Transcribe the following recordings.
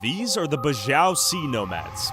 These are the Bajau sea nomads.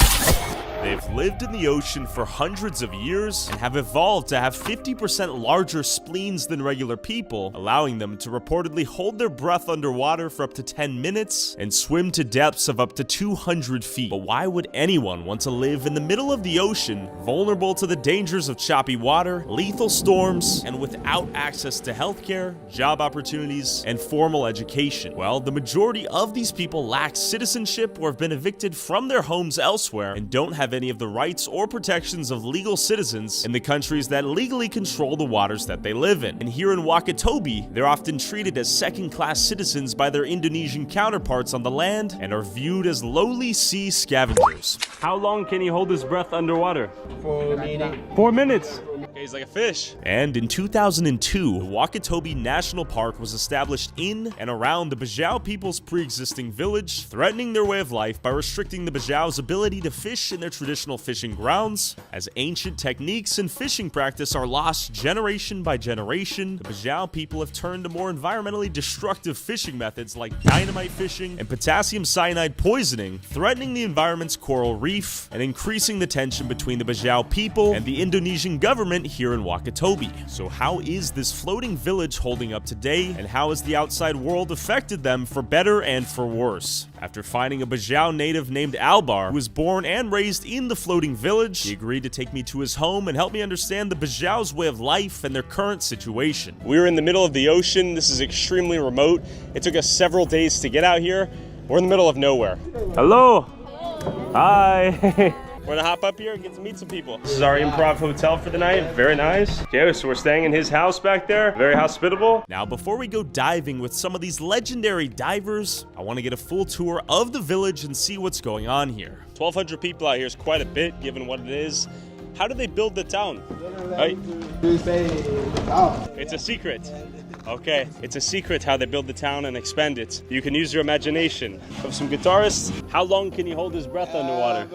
They've lived in the ocean for hundreds of years and have evolved to have 50% larger spleens than regular people, allowing them to reportedly hold their breath underwater for up to 10 minutes and swim to depths of up to 200 feet. But why would anyone want to live in the middle of the ocean, vulnerable to the dangers of choppy water, lethal storms, and without access to healthcare, job opportunities, and formal education? Well, the majority of these people lack citizenship or have been evicted from their homes elsewhere and don't have any of the rights or protections of legal citizens in the countries that legally control the waters that they live in. And here in Wakatobi, they're often treated as second-class citizens by their Indonesian counterparts on the land and are viewed as lowly sea scavengers. How long can he hold his breath underwater? 4 minutes. 4 minutes. Okay, he's like a fish. And in 2002, the Wakatobi National Park was established in and around the Bajau people's pre-existing village, threatening their way of life by restricting the Bajau's ability to fish in their traditional fishing grounds. As ancient techniques and fishing practice are lost generation by generation, the Bajau people have turned to more environmentally destructive fishing methods like dynamite fishing and potassium cyanide poisoning, threatening the environment's coral reef and increasing the tension between the Bajau people and the Indonesian government here in Wakatobi. So how is this floating village holding up today, and how has the outside world affected them for better and for worse? After finding a Bajau native named Albar, who was born and raised in the floating village, he agreed to take me to his home and help me understand the Bajau's way of life and their current situation. We're in the middle of the ocean. This is extremely remote. It took us several days to get out here. We're in the middle of nowhere. Hello. Hi. We're gonna hop up here and get to meet some people. This is our improv hotel for the night. Very nice. Okay, so we're staying in his house back there. Very hospitable. Now, before we go diving with some of these legendary divers, I want to get a full tour of the village and see what's going on here. 1,200 people out here is quite a bit, given what it is. How do they build the town? Right? It's a secret. Okay, it's a secret how they build the town and expand it. You can use your imagination. Of some guitarists, how long can he hold his breath underwater?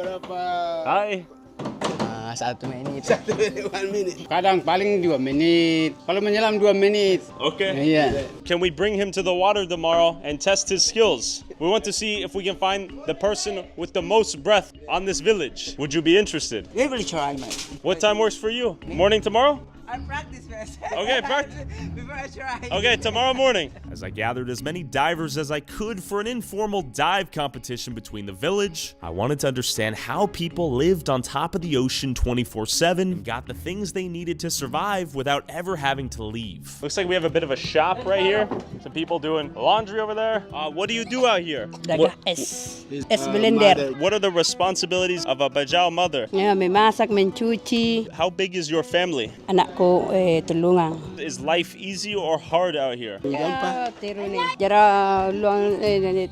Hi. 1 minit. 1 minute. Kadang paling 2 menit. Kalau menyelam 2 menit. Okay. Iya. Can we bring him to the water tomorrow and test his skills? We want to see if we can find the person with the most breath on this village. Would you be interested? We will try, man. What time works for you? Morning tomorrow? I'll practice first. Okay, practice. Before I try. Okay, tomorrow morning. As I gathered as many divers as I could for an informal dive competition between the village, I wanted to understand how people lived on top of the ocean 24/7 and got the things they needed to survive without ever having to leave. Looks like we have a bit of a shop right here. Some people doing laundry over there. What do you do out here? Dadah es blender. What are the responsibilities of a Bajau mother? Ya, memasak, mencuci. How big is your family? Anak ko tulungan. Is life easy or hard out here? Ya, tiru ni. Jara luang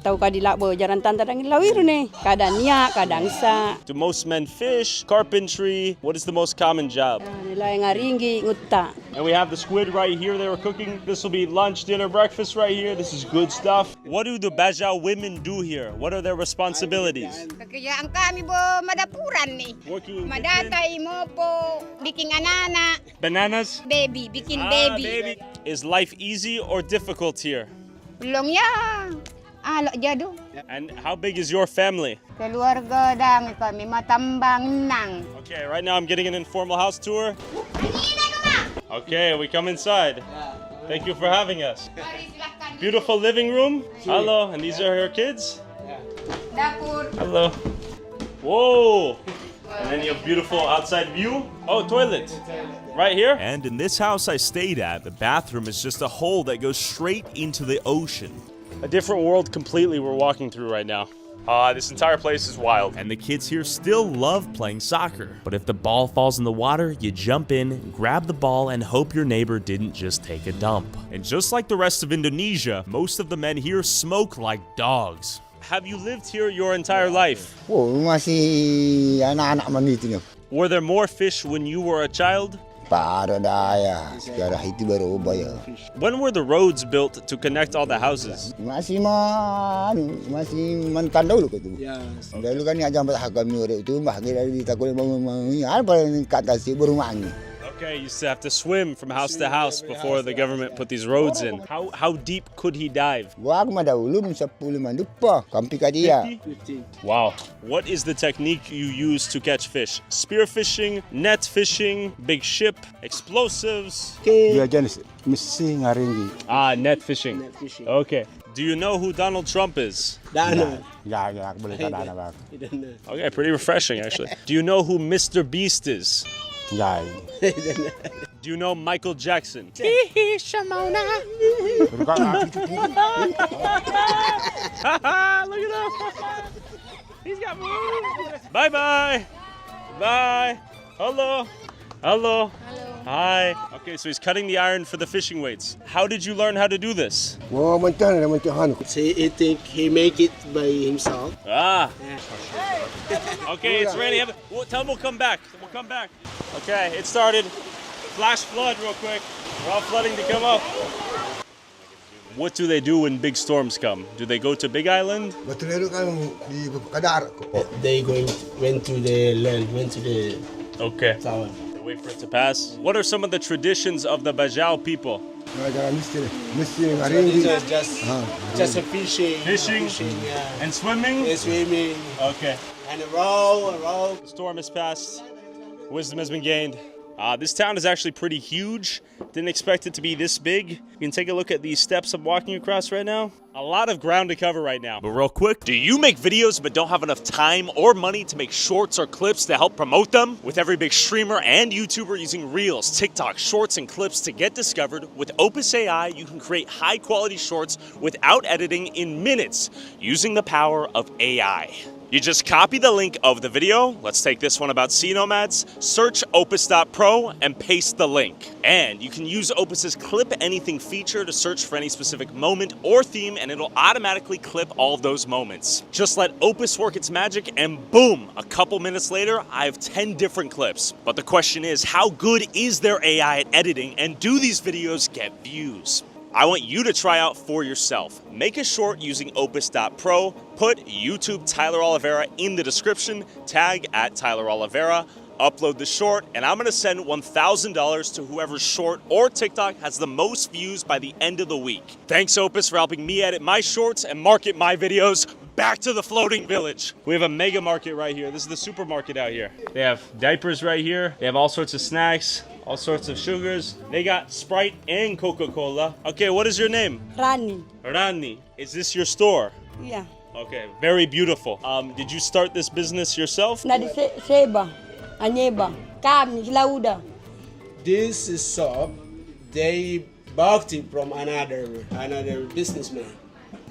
tahu ka dilakbo jaran tantang lawiru ni. Kadang niak, kadang sa. Do most men fish? Carpentry? What is the most common job? Nilai ngaringgi ngutta. And we have the squid right here they were cooking. This will be lunch, dinner, breakfast right here. This is good stuff. What do the Bajau women do here? What are their responsibilities? Pekerjaan kami po madapuran nih. Working in the kitchen? Madatay mo po, biking anana, Bananas? baby, bikin Baby. baby. Is life easy or difficult here? Belum ya, alok jadu. And how big is your family? Keluarga dami kami matambang nang. Okay, right now I'm getting an informal house tour. Okay, we come inside. Thank you for having us. Beautiful living room. Hello, and these are your kids? Dapur. Hello. Whoa! And then you have beautiful outside view. Oh, toilet. Right here? And in this house I stayed at, the bathroom is just a hole that goes straight into the ocean. A different world completely we're walking through right now. This entire place is wild. And the kids here still love playing soccer. But if the ball falls in the water, you jump in, grab the ball, and hope your neighbor didn't just take a dump. And just like the rest of Indonesia, most of the men here smoke like dogs. Have you lived here your entire life? Oh, masih anak-anak mandi tu ni. Were there more fish when you were a child? Para dah ya. Sekarang itu baru ubah ya. When were the roads built to connect all the houses? Masih mentan dulu tu. Ya. Dulu kan ni ajang berhak kami orang tu, bah kita takut bangun apa kat atas berumah ni. Okay, you used to have to swim from house to house before the government put these roads in. How deep could he dive? Wag madahulum sa pulo mandupa. Kampi ka dia. Wow. What is the technique you use to catch fish? Spear fishing, net fishing, big ship, explosives? Dia jenis mesti ngaringi. Ah, net fishing. Okay. Do you know who Donald Trump is? Dana. Ya, boleh kadana bak. Okay, pretty refreshing actually. Do you know who Mr. Beast is? Ya. Do you know Michael Jackson? Look at him. He's got moves. Bye-bye. Bye. Hello. Hello. Hi. Okay, so he's cutting the iron for the fishing weights. How did you learn how to do this? He think he make it by himself. Ah. Okay, it's ready. Tell him we'll come back. We'll come back. Okay, it started. Flash flood real quick. We're all flooding to come up. What do they do when big storms come? Do they go to Big Island? They went to the land, went to the Okay. town. They wait for it to pass. What are some of the traditions of the Bajau people? Just a fishing. Fishing? Yeah. And swimming? And swimming. Okay. And a row. The storm has passed. Wisdom has been gained. This town is actually pretty huge. Didn't expect it to be this big. You can take a look at these steps I'm walking across right now. A lot of ground to cover right now. But real quick, do you make videos but don't have enough time or money to make shorts or clips to help promote them? With every big streamer and YouTuber using Reels, TikTok, Shorts, and clips to get discovered, with Opus AI, you can create high-quality shorts without editing in minutes using the power of AI. You just copy the link of the video. Let's take this one about sea nomads. Search opus.pro and paste the link. And you can use Opus's Clip Anything feature to search for any specific moment or theme, and it'll automatically clip all of those moments. Just let Opus work its magic, and boom, a couple minutes later, I have 10 different clips. But the question is, how good is their AI at editing, and do these videos get views? I want you to try out for yourself. Make a short using opus.pro, put YouTube Tyler Oliveira in the description, tag at Tyler Oliveira, upload the short, and I'm gonna send $1,000 to whoever's short or TikTok has the most views by the end of the week. Thanks Opus for helping me edit my shorts and market my videos. Back to the floating village. We have a mega market right here. This is the supermarket out here. They have diapers right here. They have all sorts of snacks, all sorts of sugars. They got Sprite and Coca-Cola. Okay, what is your name? Rani. Rani. Is this your store? Yeah. Okay, very beautiful. Did you start this business yourself? Na di Seba, Anyeba, Kam, Lauda. This is shop. They bought it from another businessman.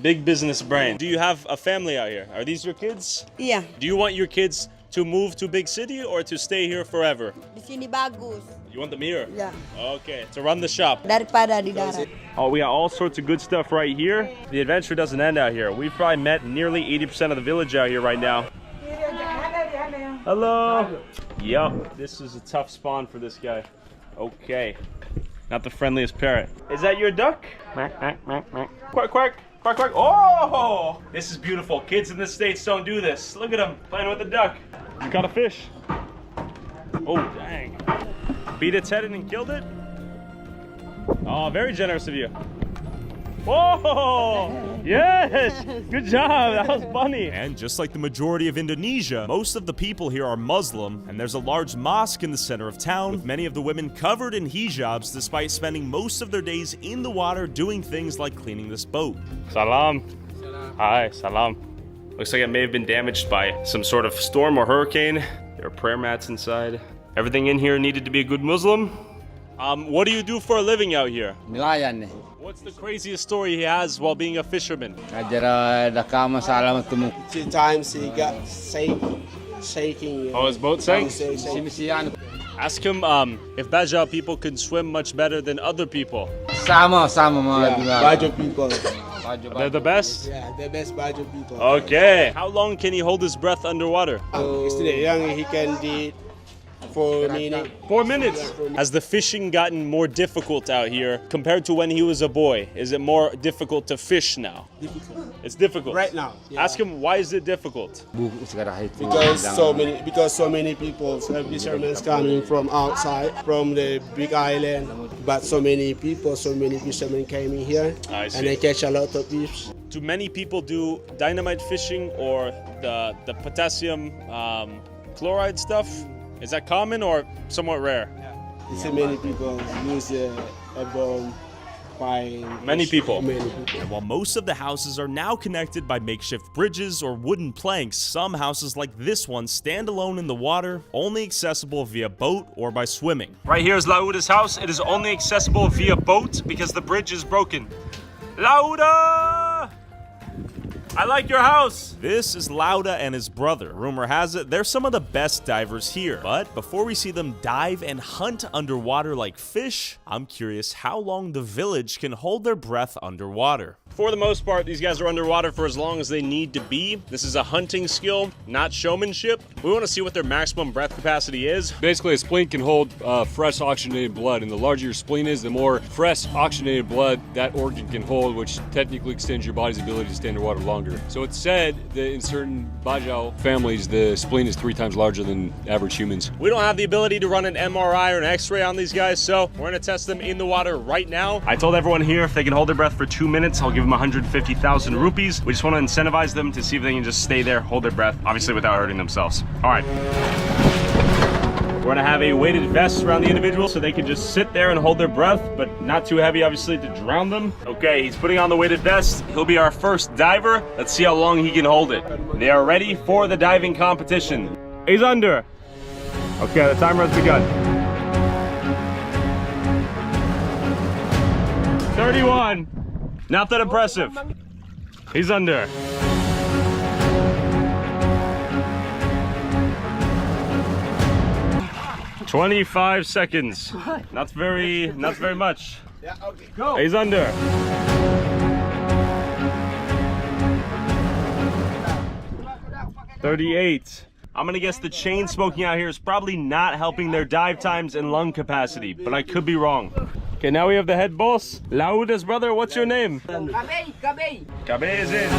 Big business brain. Do you have a family out here? Are these your kids? Iya. Do you want your kids to move to big city or to stay here forever? Di sini bagus. You want them here? Ya. Okay, to run the shop. Daripada di darat. Oh, we got all sorts of good stuff right here. The adventure doesn't end out here. We've probably met nearly 80% of the village out here right now. Hello. Yup, this is a tough spawn for this guy. Okay. Not the friendliest parrot. Is that your duck? Quack, quack, quack, quack. Quack, quack. Quack, quack. Oh! This is beautiful. Kids in the States don't do this. Look at him playing with the duck. You caught a fish. Oh, dang. Beat its head in and killed it? Oh, very generous of you. Whoa! Yes! Good job! That was funny! And just like the majority of Indonesia, most of the people here are Muslim, and there's a large mosque in the center of town, with many of the women covered in hijabs despite spending most of their days in the water doing things like cleaning this boat. Salam. Hi, salam. Looks like it may have been damaged by some sort of storm or hurricane. There are prayer mats inside. Everything in here needed to be a good Muslim. What do you do for a living out here? Nelayan ni. What's the craziest story he has while being a fisherman? Ajara daka masalah matemu. 2 times he got shaking. Oh, his boat sank? Sinisian Ask him if Bajau people can swim much better than other people. sama mga dua. Bajo people. They're the best? Yeah, the best Bajo people. Okay. How long can he hold his breath underwater? Yesterday young he can do 4 minutes. 4 minutes. Has the fishing gotten more difficult out here compared to when he was a boy? Is it more difficult to fish now? It's difficult. Right now. Yeah. Ask him, why is it difficult? Because so many people, fishermen coming from outside, from the big island, but so many people, so many fishermen came in here, I see. and they catch a lot of fish. Do many people do dynamite fishing or the potassium chloride stuff? Is that common or somewhat rare? So many people use a bomb. Many people. And while most of the houses are now connected by makeshift bridges or wooden planks, some houses like this one stand alone in the water, only accessible via boat or by swimming. Right here is Lauda's house. It is only accessible via boat because the bridge is broken. Lauda! I like your house! This is Lauda and his brother. Rumor has it, they're some of the best divers here. But before we see them dive and hunt underwater like fish, I'm curious how long the village can hold their breath underwater. For the most part, these guys are underwater for as long as they need to be. This is a hunting skill, not showmanship. We want to see what their maximum breath capacity is. Basically, a spleen can hold fresh oxygenated blood, and the larger your spleen is, the more fresh oxygenated blood that organ can hold, which technically extends your body's ability to stay underwater longer. So it's said that in certain Bajau families, the spleen is 3 times larger than average humans. We don't have the ability to run an MRI or an X-ray on these guys, so we're gonna test them in the water right now. I told everyone here if they can hold their breath for 2 minutes, I'll give them 150,000 rupees. We just want to incentivize them to see if they can just stay there, hold their breath, obviously without hurting themselves. All right. We're gonna have a weighted vest around the individual so they can just sit there and hold their breath, but not too heavy, obviously, to drown them. Okay, he's putting on the weighted vest. He'll be our first diver. Let's see how long he can hold it. They are ready for the diving competition. He's under. Okay, the timer has begun. 31. Not that impressive. He's under. "25 seconds. Not very much. Yeah, okay, go. He's under. "38. I'm gonna guess the chain smoking out here is probably not helping their dive times and lung capacity, but I could be wrong. Okay, now we have the head boss. Lauda's brother, what's your name? Kabe is in.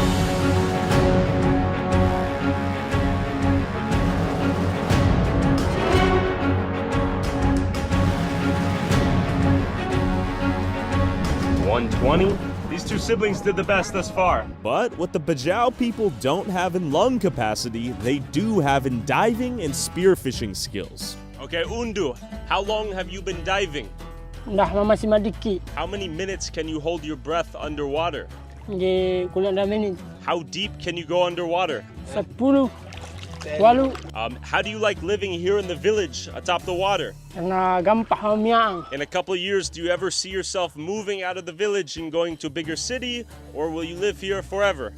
$120. These two siblings did the best thus far. But what the Bajau people don't have in lung capacity, they do have in diving and spearfishing skills. Okay, Undu, how long have you been diving? Dah masih madiki. How many minutes can you hold your breath underwater? Di kuliah dah minit. How deep can you go underwater? 10, 12. How do you like living here in the village atop the water? Karena gampang miang. In a couple of years, do you ever see yourself moving out of the village and going to a bigger city, or will you live here forever?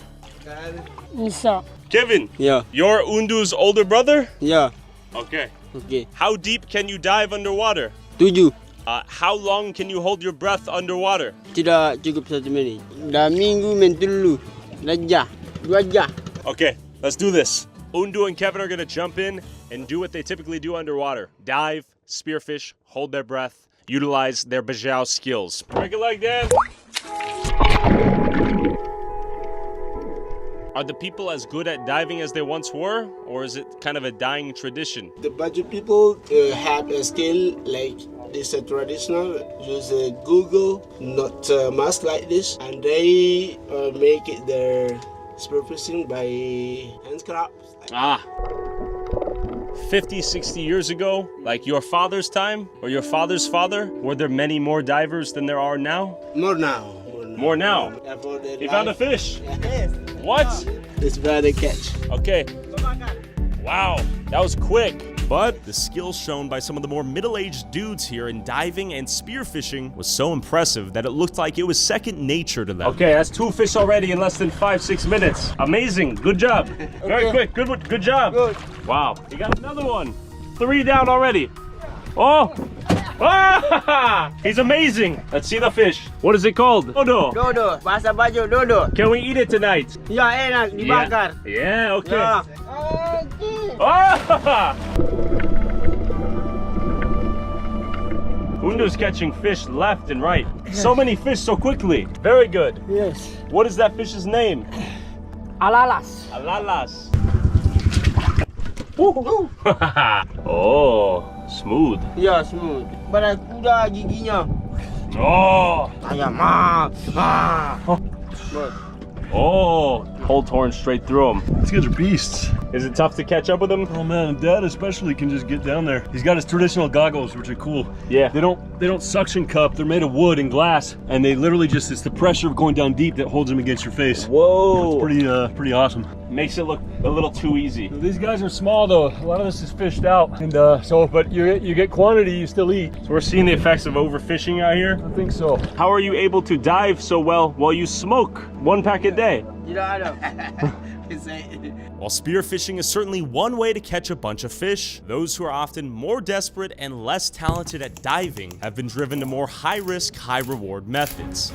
Bisa. Kevin, Yeah. you're Undu's older brother? Ya. Okay. Okey. How deep can you dive underwater? 7. How long can you hold your breath underwater? Tidak cukup 1 minit. Dah minggu main dulu. Dah jah. 2 jam. Okay, let's do this. Undu and Kevin are gonna jump in and do what they typically do underwater. Dive, spearfish, hold their breath, utilize their Bajau skills. Break a leg, Dan. Are the people as good at diving as they once were, or is it kind of a dying tradition? The budget people have a skill like this traditional, use Google, not much like this, and they make it their spearfishing by handcraft. 50, 60 years ago, like your father's time or your father's father, were there many more divers than there are now? More now. More now? He found a fish. What? It's very catch. Okay. Wow, that was quick. But the skills shown by some of the more middle-aged dudes here in diving and spearfishing was so impressive that it looked like it was second nature to them. Okay, that's 2 fish already in less than 5-6 minutes. Amazing, good job. Very quick, good job. Good. Wow, you got another one. 3 down already. Oh! Ah! He's amazing. Let's see the fish. What is it called? Dodo. Dodo. Bahasa Baju dodo. Can we eat it tonight? Ya enak dibakar. Yeah, okay. Ya. Ah! Undo's catching fish left and right. So many fish so quickly. Very good. Yes. What is that fish's name? Alalas. Alalas. Oh, smooth. Ya, smooth. Barakuda giginya. Oh, Ayam. Smooth. oh, whole torn straight through him. These guys are beasts. Is it tough to catch up with him? Oh man, Dad especially can just get down there. He's got his traditional goggles, which are cool. Yeah. They don't suction cup. They're made of wood and glass, and they literally it's the pressure of going down deep that holds them against your face. Whoa. Pretty awesome. Makes it look a little too easy. These guys are small though. A lot of this is fished out, and but you get quantity, you still eat. So we're seeing the effects of overfishing out here. I think so. How are you able to dive so well while you smoke 1 pack a day? While spearfishing is certainly one way to catch a bunch of fish, those who are often more desperate and less talented at diving have been driven to more high-risk, high-reward methods.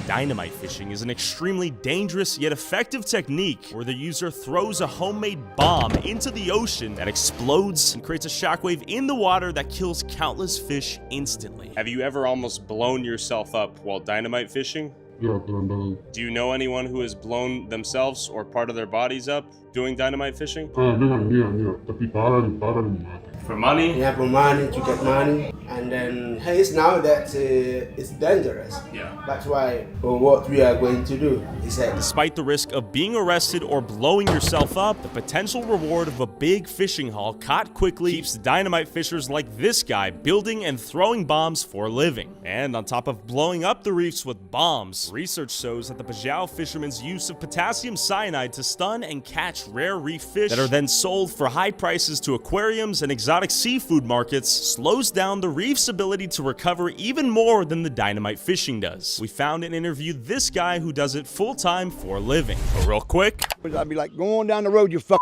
Dynamite fishing is an extremely dangerous yet effective technique where the user throws a homemade bomb into the ocean that explodes and creates a shockwave in the water that kills countless fish instantly. Have you ever almost blown yourself up while dynamite fishing? Do you know anyone who has blown themselves or part of their bodies up doing dynamite fishing? For money? Yeah, for money, to get money. And then here's now that it's dangerous. Yeah. That's why what we are going to do is that Despite the risk of being arrested or blowing yourself up, the potential reward of a big fishing haul caught quickly keeps dynamite fishers like this guy building and throwing bombs for a living. And on top of blowing up the reefs with bombs, research shows that the Bajau fishermen's use of potassium cyanide to stun and catch rare reef fish that are then sold for high prices to aquariums and exotic seafood markets slows down the reef's ability to recover even more than the dynamite fishing does. We found and interviewed this guy who does it full-time for a living. But real quick, I'd be like, go on down the road, you fuck.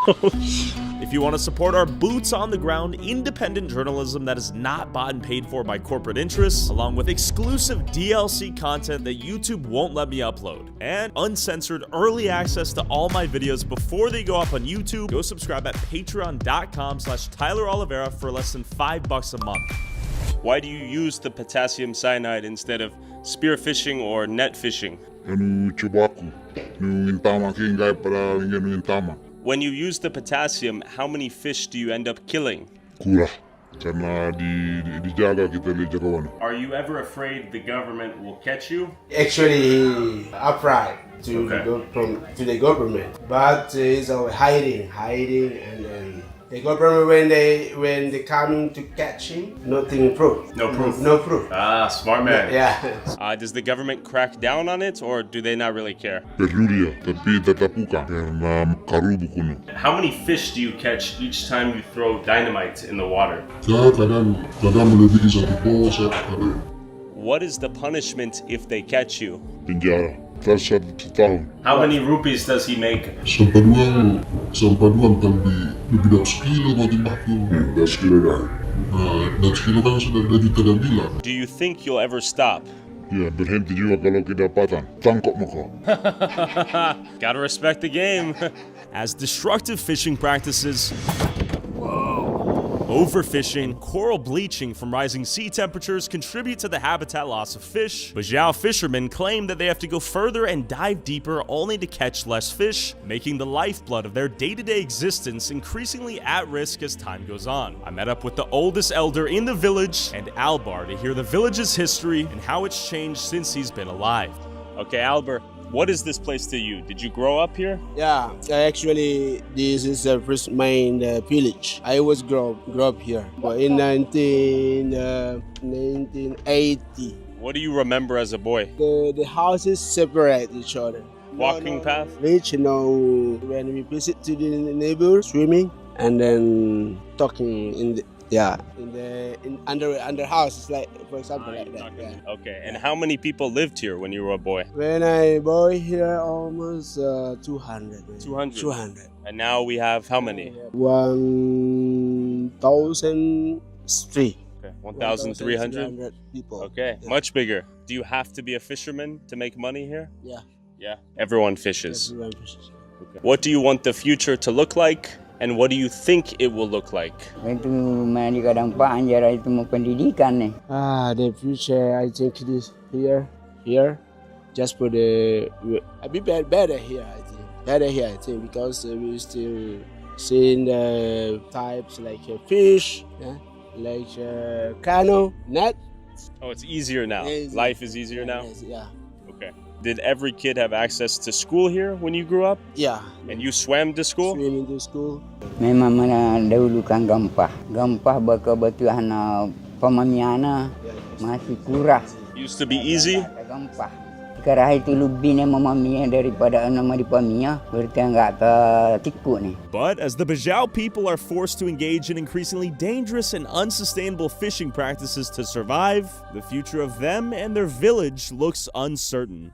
if you want to support our boots on the ground independent journalism that is not bought and paid for by corporate interests, along with exclusive DLC content that YouTube won't let me upload, and uncensored early access to all my videos before they go up on YouTube, go subscribe at patreon.com/Tyler Oliveira for less than $5 a month. Why do you use the potassium cyanide instead of spearfishing or net fishing? When you use the potassium, how many fish do you end up killing? Are you ever afraid the government will catch you? actually upright to Okay. the government, but it's hiding, and then the government when they coming to catch him, nothing proof. No proof. No proof. Ah, smart man. Yeah. Does the government crack down on it, or do they not really care? How many fish do you catch each time you throw dynamite in the water? What is the punishment if they catch you? How many rupees does he make? Do you think you'll ever stop? Gotta respect the game. As destructive fishing practices, overfishing, coral bleaching from rising sea temperatures contribute to the habitat loss of fish, Bajau fishermen claim that they have to go further and dive deeper only to catch less fish, making the lifeblood of their day-to-day existence increasingly at risk as time goes on. I met up with the oldest elder in the village and Albar to hear the village's history and how it's changed since he's been alive. Okay, Albert, what is this place to you? Did you grow up here? Yeah, actually, this is the first main village. I was grow up here, but in 1980. What do you remember as a boy? The houses separate each other. Walking path? Rich, when we visit to the neighbors, swimming, and then talking in under houses, like for example like that. Yeah. Okay, and how many people lived here when you were a boy? When I boy here, almost 200. 200. And now we have how many? 1,003. Okay, 1,300 people. Okay, Yeah. much bigger. Do you have to be a fisherman to make money here? Yeah. Yeah. Everyone fishes. Everyone fishes. Okay. What do you want the future to look like? And what do you think it will look like? Itu dampak anjara itu mau pendidikan nih. The future, I think this here, just for the a bit better here, I think. Better here, I think, because we still seeing the types like fish, like canoe, net. Oh, it's easier now. Easy. Life is easier now? Yeah. Okay. Did every kid have access to school here when you grew up? Yeah. And you swam to school? Swimming to school. Memang mana dahulu kan gampah kebetulan pemamiana masih kurang. Used to be easy? Gampah. Sekarang itu lebihnya memamia daripada nama di pamia, berarti enggak ketikuk nih. But as the Bajau people are forced to engage in increasingly dangerous and unsustainable fishing practices to survive, the future of them and their village looks uncertain.